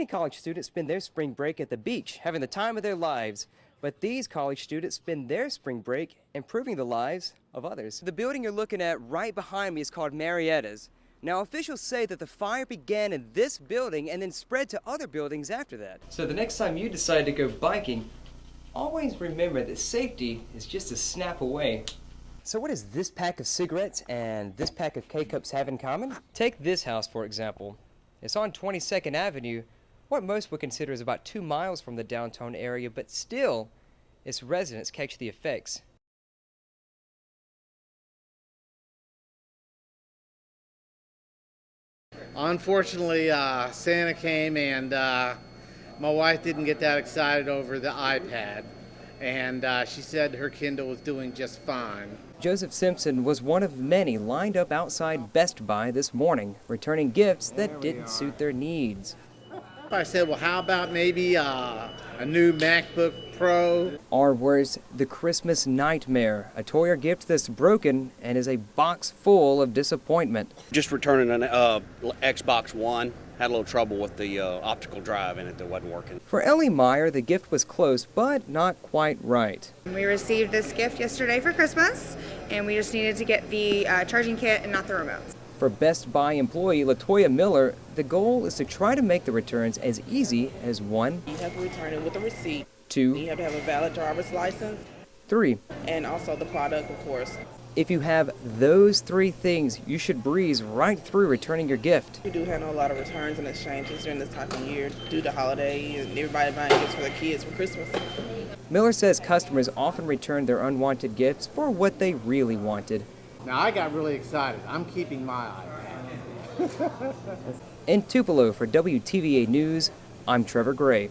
Many college students spend their spring break at the beach, having the time of their lives. But these college students spend their spring break improving the lives of others. The building you're looking at right behind me is called Marietta's. Now, officials say that the fire began in this building and then spread to other buildings after that. So the next time you decide to go biking, always remember that safety is just a snap away. So what does this pack of cigarettes and this pack of K-Cups have in common? Take this house, for example. It's on 22nd Avenue, what most would consider is about 2 miles from the downtown area, but still, its residents catch the effects. Unfortunately, Santa came and my wife didn't get that excited over the iPad, and she said her Kindle was doing just fine. Joseph Simpson was one of many lined up outside Best Buy this morning, returning gifts that didn't suit their needs. I said, well, how about maybe a new MacBook Pro? Or worse, the Christmas nightmare, a toy or gift that's broken and is a box full of disappointment. Just returning an Xbox One. Had a little trouble with the optical drive in it that wasn't working. For Ellie Meyer, the gift was close, but not quite right. We received this gift yesterday for Christmas, and we just needed to get the charging kit and not the remotes. For Best Buy employee Latoya Miller, the goal is to try to make the returns as easy as 1. You have to return it with a receipt. 2. You have to have a valid driver's license. 3. And also the product, of course. If you have those 3 things, you should breeze right through returning your gift. We do handle a lot of returns and exchanges during this time of year due to holidays and everybody buying gifts for their kids for Christmas. Miller says customers often return their unwanted gifts for what they really wanted. Now, I got really excited. I'm keeping my iPad. In Tupelo for WTVA News, I'm Trevor Gray.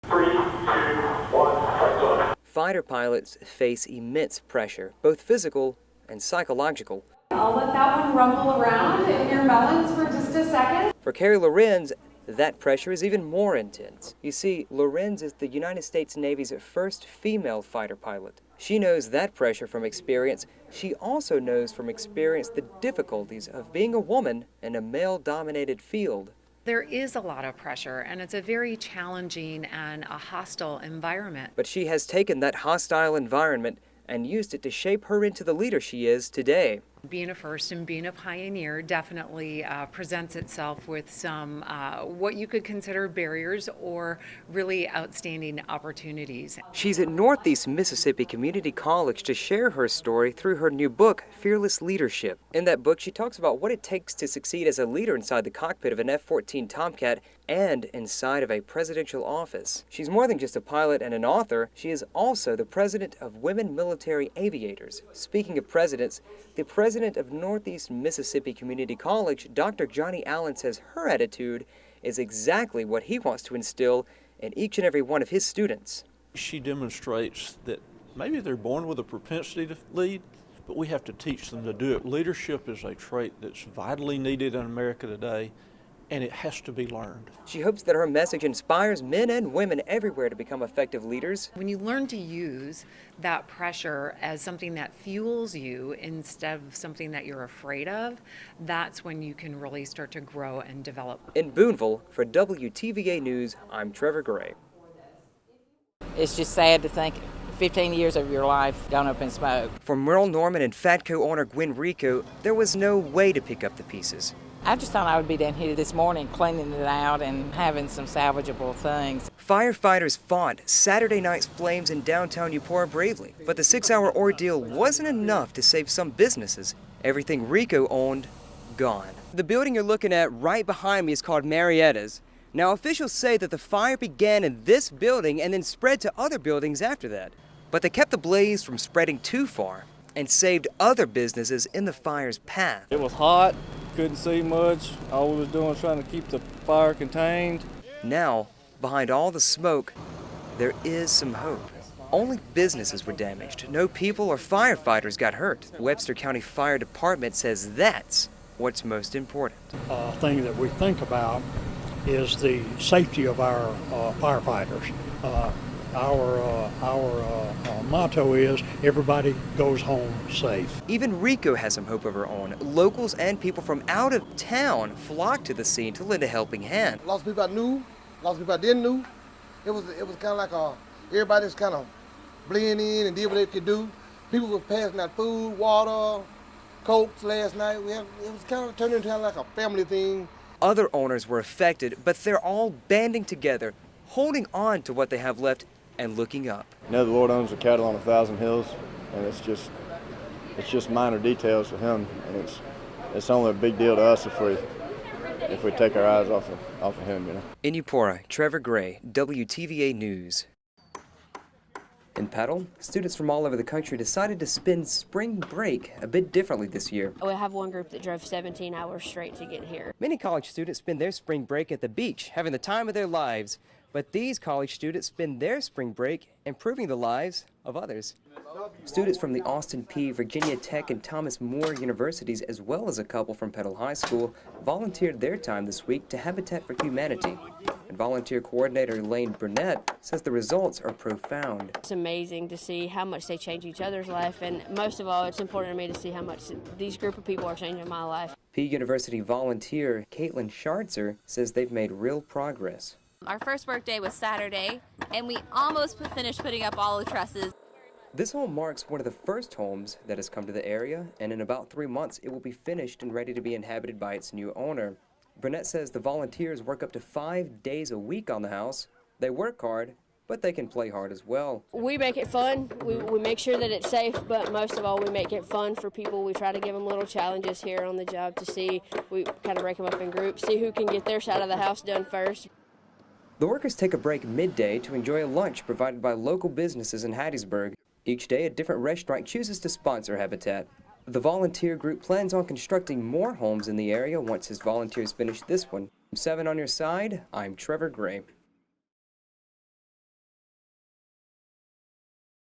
3, 2, 1, Fighter pilots face immense pressure, both physical and psychological. I'll let that one rumble around in your melons for just a second. For Carrie Lorenz, that pressure is even more intense. You see, Lorenz is the United States Navy's first female fighter pilot. She knows that pressure from experience. She also knows from experience the difficulties of being a woman in a male-dominated field. There is a lot of pressure, and it's a very challenging and a hostile environment. But she has taken that hostile environment and used it to shape her into the leader she is today. Being a first and being a pioneer definitely presents itself with some what you could consider barriers or really outstanding opportunities. She's at Northeast Mississippi Community College to share her story through her new book, Fearless Leadership. In that book, she talks about what it takes to succeed as a leader inside the cockpit of an F-14 Tomcat and inside of a presidential office. She's more than just a pilot and an author. She is also the president of Women Military Aviators. Speaking of presidents, the president of Northeast Mississippi Community College, Dr. Johnny Allen, says her attitude is exactly what he wants to instill in each and every one of his students. She demonstrates that maybe they're born with a propensity to lead, but we have to teach them to do it. Leadership is a trait that's vitally needed in America today, and it has to be learned. She hopes that her message inspires men and women everywhere to become effective leaders. When you learn to use that pressure as something that fuels you instead of something that you're afraid of, that's when you can really start to grow and develop. In Boonville, for WTVA News, I'm Trevor Gray. It's just sad to think 15 years of your life gone up in smoke. For Merle Norman and Fatco owner Gwen Rico, there was no way to pick up the pieces. I just thought I would be down here this morning cleaning it out and having some salvageable things. Firefighters fought Saturday night's flames in downtown Eupora bravely, but the 6-hour ordeal wasn't enough to save some businesses. Everything Rico owned, gone. The building you're looking at right behind me is called Marietta's. Now, officials say that the fire began in this building and then spread to other buildings after that. But they kept the blaze from spreading too far and saved other businesses in the fire's path. It was hot, couldn't see much. All we was doing was trying to keep the fire contained. Now, behind all the smoke, there is some hope. Only businesses were damaged. No people or firefighters got hurt. The Webster County Fire Department says that's what's most important. Thing that we think about is the safety of our firefighters. Our motto is everybody goes home safe. Even Rico has some hope of her own. Locals and people from out of town flocked to the scene to lend a helping hand. Lots of people I knew, lots of people I didn't know. It was kind of like everybody just kind of blend in and did what they could do. People were passing out food, water, Cokes last night. It was kind of turned into like a family thing. Other owners were affected, but they're all banding together, holding on to what they have left and looking up. You know, the Lord owns the cattle on 1,000 hills, and it's just minor details to him, and it's only a big deal to us if we take our eyes off of him, you know. In Eupora, Trevor Gray, WTVA News. In Petal, students from all over the country decided to spend spring break a bit differently this year. We have one group that drove 17 hours straight to get here. Many college students spend their spring break at the beach, having the time of their lives. But these college students spend their spring break improving the lives of others. Students from the Austin Peay, Virginia Tech, and Thomas More universities, as well as a couple from Petal High School, volunteered their time this week to Habitat for Humanity. And volunteer coordinator Elaine Burnett says the results are profound. It's amazing to see how much they change each other's life, and most of all, it's important to me to see how much these group of people are changing my life. Peay University volunteer Caitlin Schartzer says they've made real progress. Our first work day was Saturday, and we almost finished putting up all the trusses. This home marks one of the first homes that has come to the area, and in about 3 months it will be finished and ready to be inhabited by its new owner. Burnett says the volunteers work up to 5 days a week on the house. They work hard, but they can play hard as well. We make it fun. We make sure that it's safe, but most of all, we make it fun for people. We try to give them little challenges here on the job to see. We kind of break them up in groups, see who can get their side of the house done first. The workers take a break midday to enjoy a lunch provided by local businesses in Hattiesburg. Each day, a different restaurant chooses to sponsor Habitat. The volunteer group plans on constructing more homes in the area once his volunteers finish this one. From 7 on your side, I'm Trevor Gray.